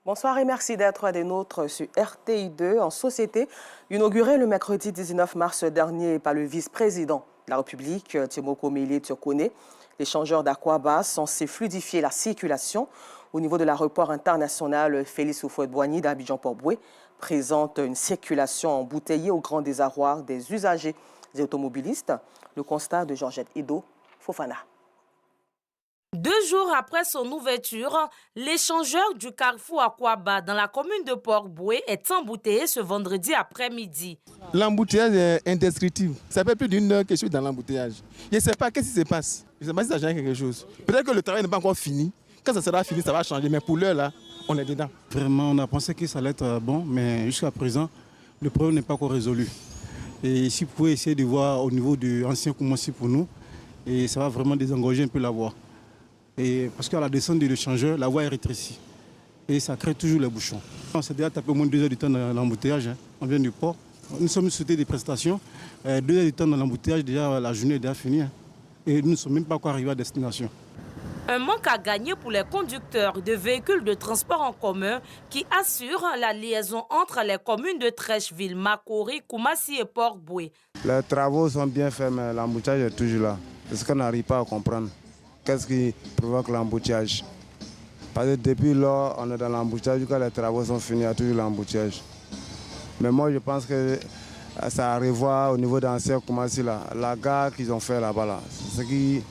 Bonsoir et merci d'être des nôtres sur RTI2 en société, inauguré le mercredi 19 mars dernier par le vice-président de la République, Timoko Mele Turkone. L'échangeur d'Akwaba censé fluidifier la circulation au niveau de l'aéroport international Félix Houphouët-Boigny d'Abidjan-Port-Boué présente une circulation embouteillée au grand désarroi des usagers et automobilistes. Le constat de Georgette Edo Fofana. 2 jours après son ouverture, l'échangeur du carrefour Akwaba dans la commune de Port-Boué est embouteillé ce vendredi après-midi. L'embouteillage est indescriptible. Ça fait plus d'une heure que je suis dans l'embouteillage. Je ne sais pas qu'est-ce qui se passe. Je ne sais pas si ça change quelque chose. Peut-être que le travail n'est pas encore fini. Quand ça sera fini, ça va changer. Mais pour l'heure, là, on est dedans. Vraiment, on a pensé que ça allait être bon, mais jusqu'à présent, le problème n'est pas encore résolu. Et si vous pouvez essayer de voir au niveau de l'ancien Koumassi pour nous, et ça va vraiment désengorger un peu la voie. Et parce qu'à la descente de l'échangeur, la voie est rétrécie. Et ça crée toujours les bouchons. On s'est déjà tapé au moins 2 heures de temps dans l'embouteillage. Hein. On vient du port. Nous sommes souhaités des prestations. 2 heures de temps dans l'embouteillage, déjà la journée est déjà finie. Hein. Et nous ne sommes même pas encore arrivés à destination. Un manque à gagner pour les conducteurs de véhicules de transport en commun qui assurent la liaison entre les communes de Trècheville, Makori, Koumassi et Port-Boué. Les travaux sont bien faits, mais l'embouteillage est toujours là. C'est ce qu'on n'arrive pas à comprendre. Qu'est-ce qui provoque l'embouteillage? Parce que depuis lors, on est dans l'embouteillage, quand les travaux sont finis, il y a toujours l'embouteillage. Mais moi, je pense que ça a à revoir au niveau d'Ancien Koumassi, la gare qu'ils ont fait là-bas. Là. C'est ce qui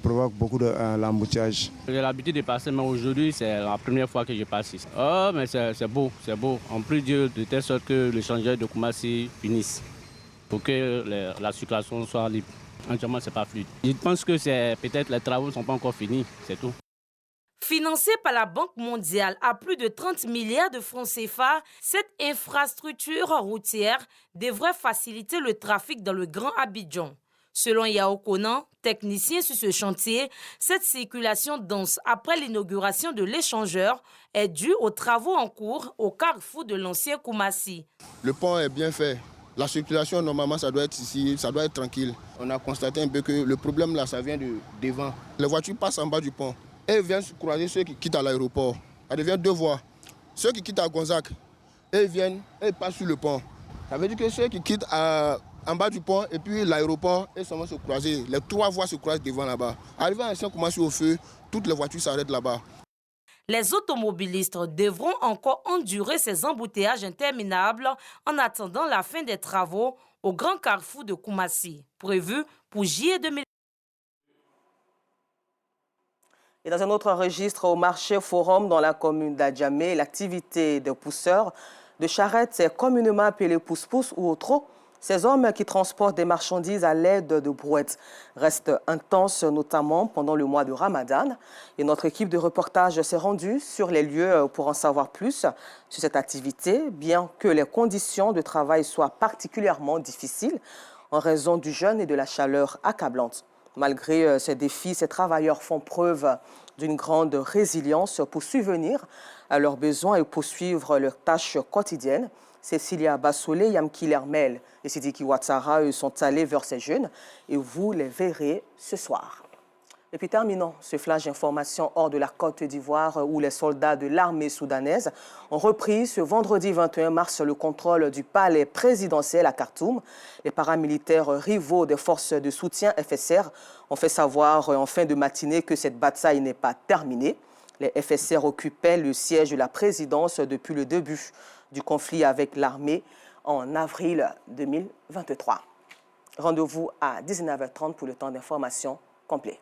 provoque beaucoup de l'embouteillage. J'ai l'habitude de passer, mais aujourd'hui, c'est la première fois que je passe ici. Oh, mais c'est beau, c'est beau. On peut dire de telle sorte que l'échangeur de Koumassi finisse pour que la circulation soit libre. Entièrement, c'est pas fluide. Je pense que c'est peut-être les travaux ne sont pas encore finis, c'est tout. Financée par la Banque mondiale à plus de 30 milliards de francs CFA, cette infrastructure routière devrait faciliter le trafic dans le Grand Abidjan. Selon Yao Konan, technicien sur ce chantier, cette circulation dense après l'inauguration de l'échangeur est due aux travaux en cours au carrefour de l'ancien Koumassi. Le pont est bien fait. La circulation, normalement, ça doit être ici, ça doit être tranquille. On a constaté un peu que le problème, là, ça vient de devant. Les voitures passent en bas du pont et viennent croiser ceux qui quittent à l'aéroport. Ça devient 2 voies. Ceux qui quittent à Gonzague, ils viennent et ils passent sur le pont. Ça veut dire que ceux qui quittent en bas du pont et puis l'aéroport, ils vont se croiser. Les 3 voies se croisent devant là-bas. Arrivé à Saint-Koumassi au feu, toutes les voitures s'arrêtent là-bas. Les automobilistes devront encore endurer ces embouteillages interminables en attendant la fin des travaux au grand carrefour de Koumassi, prévu pour juillet 2020. Et dans un autre registre, au marché Forum dans la commune d'Adjamé, l'activité de pousseurs de charrettes est communément appelée pousse-pousse ou autre. Ces hommes qui transportent des marchandises à l'aide de brouettes restent intenses, notamment pendant le mois de Ramadan. Et notre équipe de reportage s'est rendue sur les lieux pour en savoir plus sur cette activité, bien que les conditions de travail soient particulièrement difficiles en raison du jeûne et de la chaleur accablante. Malgré ces défis, ces travailleurs font preuve d'une grande résilience pour subvenir à leurs besoins et poursuivre leurs tâches quotidiennes. Cécilia Bassolé, Yamki Lermel et Sidiki Ouattara sont allés vers ces jeunes et vous les verrez ce soir. Et puis terminons ce flash d'information hors de la Côte d'Ivoire où les soldats de l'armée soudanaise ont repris ce vendredi 21 mars le contrôle du palais présidentiel à Khartoum. Les paramilitaires rivaux des forces de soutien FSR ont fait savoir en fin de matinée que cette bataille n'est pas terminée. Les FSR occupaient le siège de la présidence depuis le début du conflit avec l'armée en avril 2023. Rendez-vous à 19h30 pour le temps d'information complet.